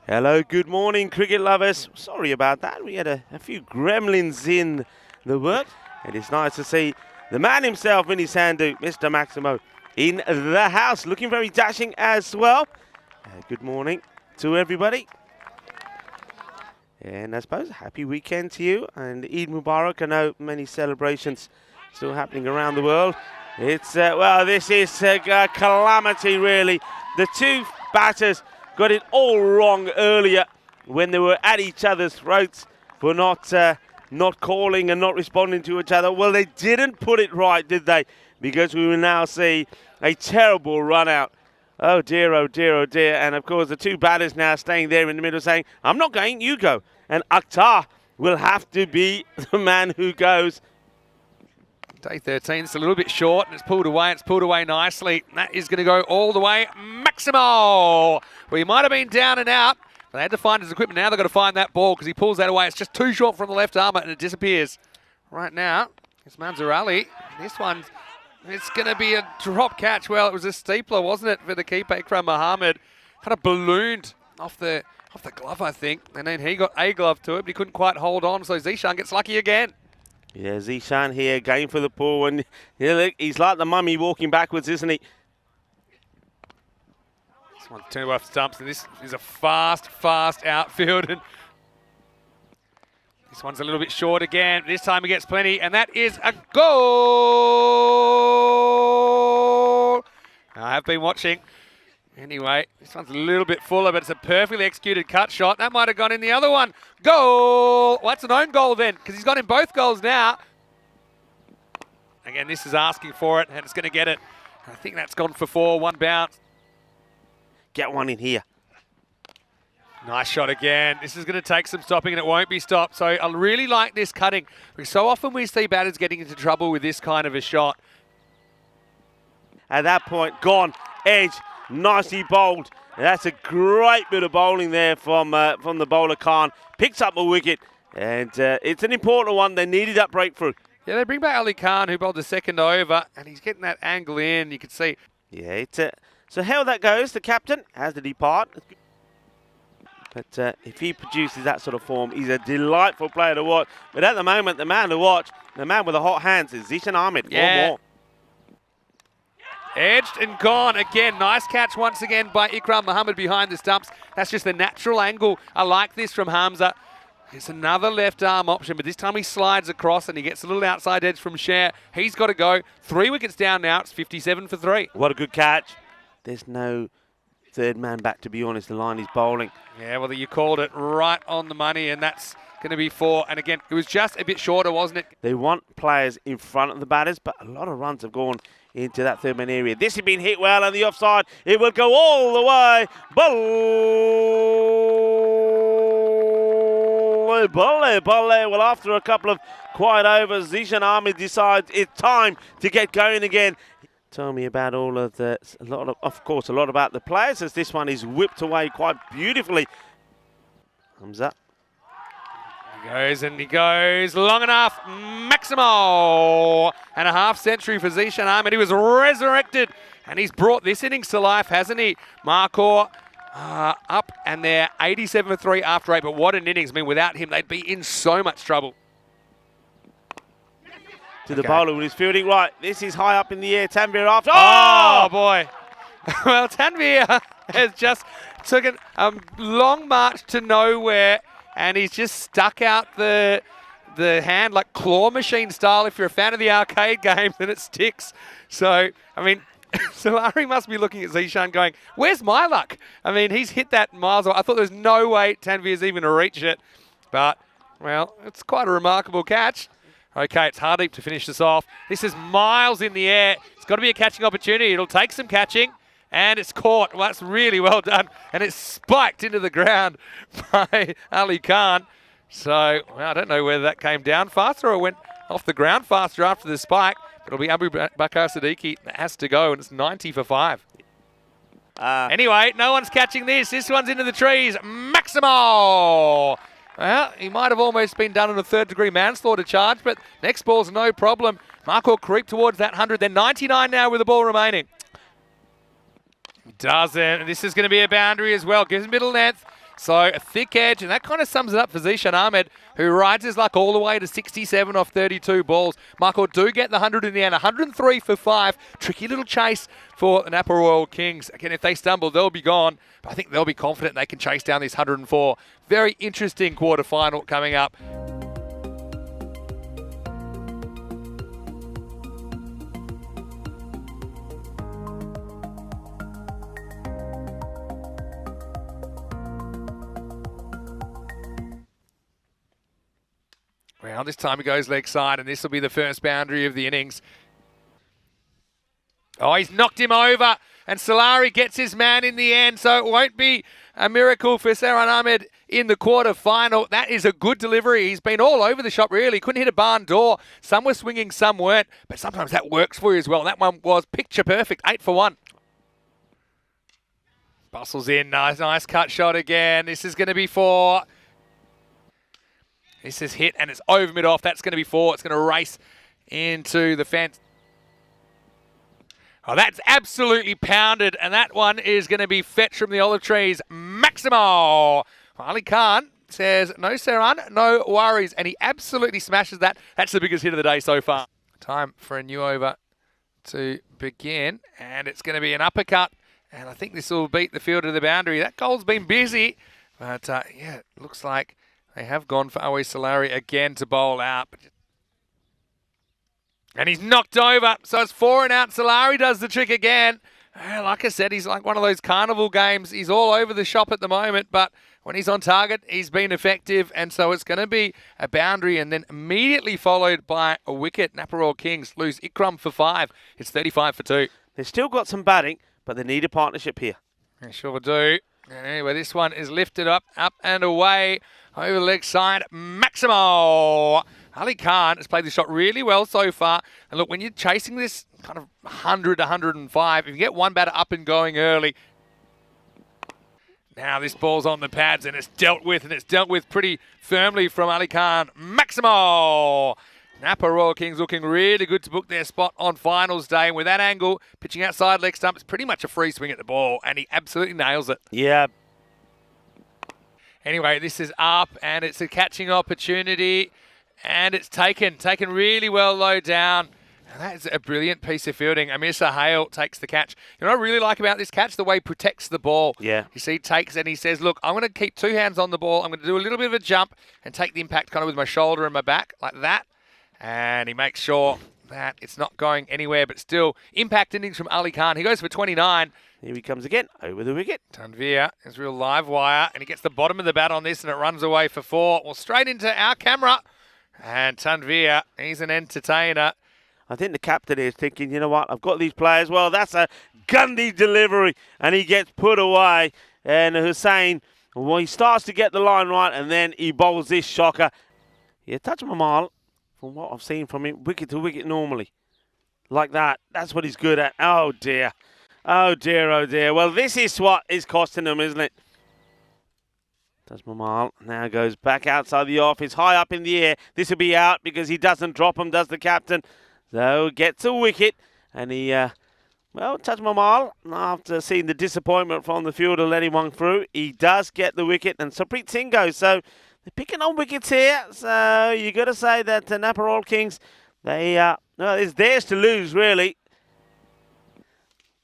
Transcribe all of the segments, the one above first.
Hello, good morning, cricket lovers. Sorry about that. We had a few gremlins in the work. It is nice to see the man himself in his hand, Mr. Maximo, in the house, looking very dashing as well. Good morning to everybody. And I suppose happy weekend to you and Eid Mubarak. I know many celebrations still happening around the world. It's, well, this is a calamity, really. The two batters got it all wrong earlier when they were at each other's throats for not calling and not responding to each other. Well, they didn't put it right, did they? Because we will now see a terrible run out. Oh dear, oh dear, oh dear. And of course, the two batters now staying there in the middle saying, I'm not going, you go. And Akhtar will have to be the man who goes. Day 13, it's a little bit short, and it's pulled away nicely. And that is going to go all the way. Maximo! Well, he might have been down and out, but they had to find his equipment. Now they've got to find that ball because he pulls that away. It's just too short from the left armour, and it disappears. Right now, it's Manzarali. This one, it's going to be a drop catch. Well, it was a steepler, wasn't it, for the keeper, Ikram Mohammed. Kind of ballooned off the glove, I think. And then he got a glove to it, but he couldn't quite hold on, so Zishan gets lucky again. Yeah, Zishan here going for the pull, and yeah, look, he's like the mummy walking backwards, isn't he? This one's turned off stumps, and this is a fast outfield. And this one's a little bit short again. This time he gets plenty, and that is a goal! I have been watching. Anyway, this one's a little bit fuller, but it's a perfectly executed cut shot. That might have gone in the other one. Goal! Well, that's an own goal then, because he's got in both goals now. Again, this is asking for it, and it's going to get it. I think that's gone for 4, one bounce. Get one in here. Nice shot again. This is going to take some stopping, and it won't be stopped. So I really like this cutting, because so often we see batters getting into trouble with this kind of a shot. At that point, gone, edge. Nicely bowled. That's a great bit of bowling there from the bowler Khan. Picks up a wicket, and it's an important one. They needed that breakthrough. Yeah, they bring back Ali Khan, who bowled the second over, and he's getting that angle in. You can see. Yeah, it's so how that goes. The captain has to depart, but if he produces that sort of form, he's a delightful player to watch. But at the moment, the man to watch, the man with the hot hands, is Zishan Ahmed. Yeah. 4 more. Edged and gone again. Nice catch once again by Ikram Mohammed behind the stumps. That's just the natural angle. I like this from Hamza. It's another left arm option, but this time he slides across and he gets a little outside edge from Sher. He's got to go. 3 wickets down now. It's 57 for 3. What a good catch. There's no third man back, to be honest. The line is bowling. Yeah, well, you called it right on the money, and that's going to be 4. And again, it was just a bit shorter, wasn't it? They want players in front of the batters, but a lot of runs have gone into that third man area. This has been hit well on the offside. It will go all the way. Bolle. Well, after a couple of quiet overs, Zishan Ahmed decides it's time to get going again. Tell me about all of the, of course, a lot about the players, as this one is whipped away quite beautifully. Thumbs up. He goes long enough. Maximo! And a half century for Zishan Ahmed. He was resurrected, and he's brought this innings to life, hasn't he? Markor up, and they're 87 for 3 after 8. But what an innings. I mean, without him, they'd be in so much trouble. To the bowler with his fielding. Right, this is high up in the air. Tanvir after. Oh boy. Well, Tanvir has just taken a long march to nowhere, and he's just stuck out the hand like claw machine style. If you're a fan of the arcade games, then it sticks. So, I mean, Solari must be looking at Zishan going, where's my luck? I mean, he's hit that miles away. I thought there was no way Tanvir's even to reach it. But, well, it's quite a remarkable catch. Okay, it's Hardeep to finish this off. This is miles in the air. It's got to be a catching opportunity. It'll take some catching. And it's caught. Well, that's really well done. And it's spiked into the ground by Ali Khan. So, well, I don't know whether that came down faster or went off the ground faster after the spike. But it'll be Abu Bakar Siddiqui that has to go, and it's 90 for 5. Anyway, no one's catching this. This one's into the trees. Maximo! Well, he might have almost been done on a third-degree manslaughter charge, but next ball's no problem. Markor creep towards that 100. They're 99 now with the ball remaining. Doesn't. And this is going to be a boundary as well. Gives him middle length. So a thick edge, and that kind of sums it up for Zishan Ahmed, who rides his luck all the way to 67 off 32 balls. Marco do get the 100 in the end, 103 for 5. Tricky little chase for the Napa Royal Kings. Again, if they stumble, they'll be gone. But I think they'll be confident they can chase down this 104. Very interesting quarterfinal coming up. Well, this time he goes leg side, and this will be the first boundary of the innings. Oh, he's knocked him over, and Solari gets his man in the end, so it won't be a miracle for Zishan Ahmed in the quarter-final. That is a good delivery. He's been all over the shop, really. Couldn't hit a barn door. Some were swinging, some weren't, but sometimes that works for you as well. That one was picture perfect, 8 for 1. Bustles in, nice cut shot again. This is going to be 4. This is hit, and it's over mid-off. That's going to be 4. It's going to race into the fence. Oh, that's absolutely pounded, and that one is going to be fetched from the olive trees. Maximo! Ali Khan says, no, Saran, no worries, and he absolutely smashes that. That's the biggest hit of the day so far. Time for a new over to begin, and it's going to be an uppercut, and I think this will beat the field to the boundary. That goal's been busy, but yeah, it looks like they have gone for Awe Solari again to bowl out. And he's knocked over, so it's 4 and out. Solari does the trick again. Like I said, he's like one of those carnival games. He's all over the shop at the moment, but when he's on target, he's been effective. And so it's going to be a boundary and then immediately followed by a wicket. Napa Royal Kings lose Ikram for 5. It's 35 for 2. They've still got some batting, but they need a partnership here. They sure do. And anyway, this one is lifted up and away. Over the leg side, Maximo. Ali Khan has played this shot really well so far. And look, when you're chasing this kind of 100, 105, if you get one batter up and going early, now this ball's on the pads and it's dealt with pretty firmly from Ali Khan. Maximo. Napa Royal Kings looking really good to book their spot on finals day. And with that angle, pitching outside leg stump, it's pretty much a free swing at the ball, and he absolutely nails it. Yeah. Anyway, this is up, and it's a catching opportunity, and it's taken really well low down. And that is a brilliant piece of fielding. Amir Hale takes the catch. You know what I really like about this catch? The way he protects the ball. Yeah. You see, he takes and he says, look, I'm going to keep 2 hands on the ball. I'm going to do a little bit of a jump and take the impact kind of with my shoulder and my back like that. And he makes sure that it's not going anywhere, but still impact innings from Ali Khan. He goes for 29. Here he comes again, over the wicket. Tanvir is real live wire, and he gets the bottom of the bat on this, and it runs away for 4. Well, straight into our camera. And Tanvir, he's an entertainer. I think the captain is thinking, you know what, I've got these players. Well, that's a Gundy delivery, and he gets put away. And Hussain, well, he starts to get the line right, and then he bowls this shocker. Yeah, Taj Mahal, from what I've seen from him, wicket to wicket normally. Like that. That's what he's good at. Oh, dear. Oh, dear, oh, dear. Well, this is what is costing them, isn't it? Taj Mahal now goes back outside the off. It's high up in the air. This will be out because he doesn't drop him, does the captain. So gets a wicket. And he, well, Taj Mahal, after seeing the disappointment from the fielder letting one through, he does get the wicket. And Sarpreet Singh goes. So they're picking on wickets here. So you got to say that the Napa Royal Kings, they, well, it's theirs to lose, really.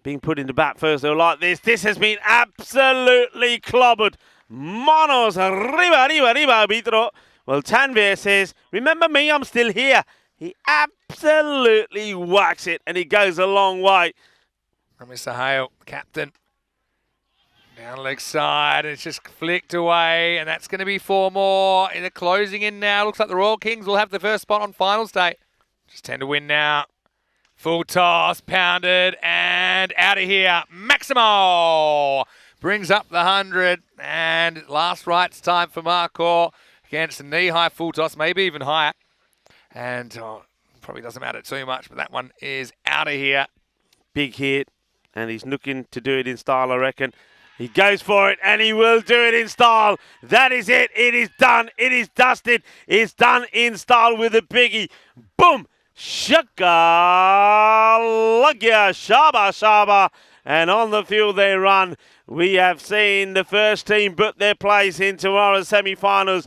Being put in the bat first, though, like this. This has been absolutely clobbered. Monos, arriba, arbitro. Well, Tanvir says, remember me, I'm still here. He absolutely whacks it, and he goes a long way. And Mr. Hale, captain, down leg side, and it's just flicked away, and that's going to be 4 more. And they're closing in now. Looks like the Royal Kings will have the first spot on finals day. Just 10 to win now. Full toss, pounded, and out of here. Maximo brings up the 100, and last right's time for Marco against a knee-high full toss, maybe even higher. And probably doesn't matter too much, but that one is out of here. Big hit, and he's looking to do it in style, I reckon. He goes for it, and he will do it in style. That is it. It is done. It is dusted. It's done in style with a biggie. Boom! Shakalagya Shaba Shaba. And on the field they run. We have seen the first team book their place in tomorrow's semi-finals.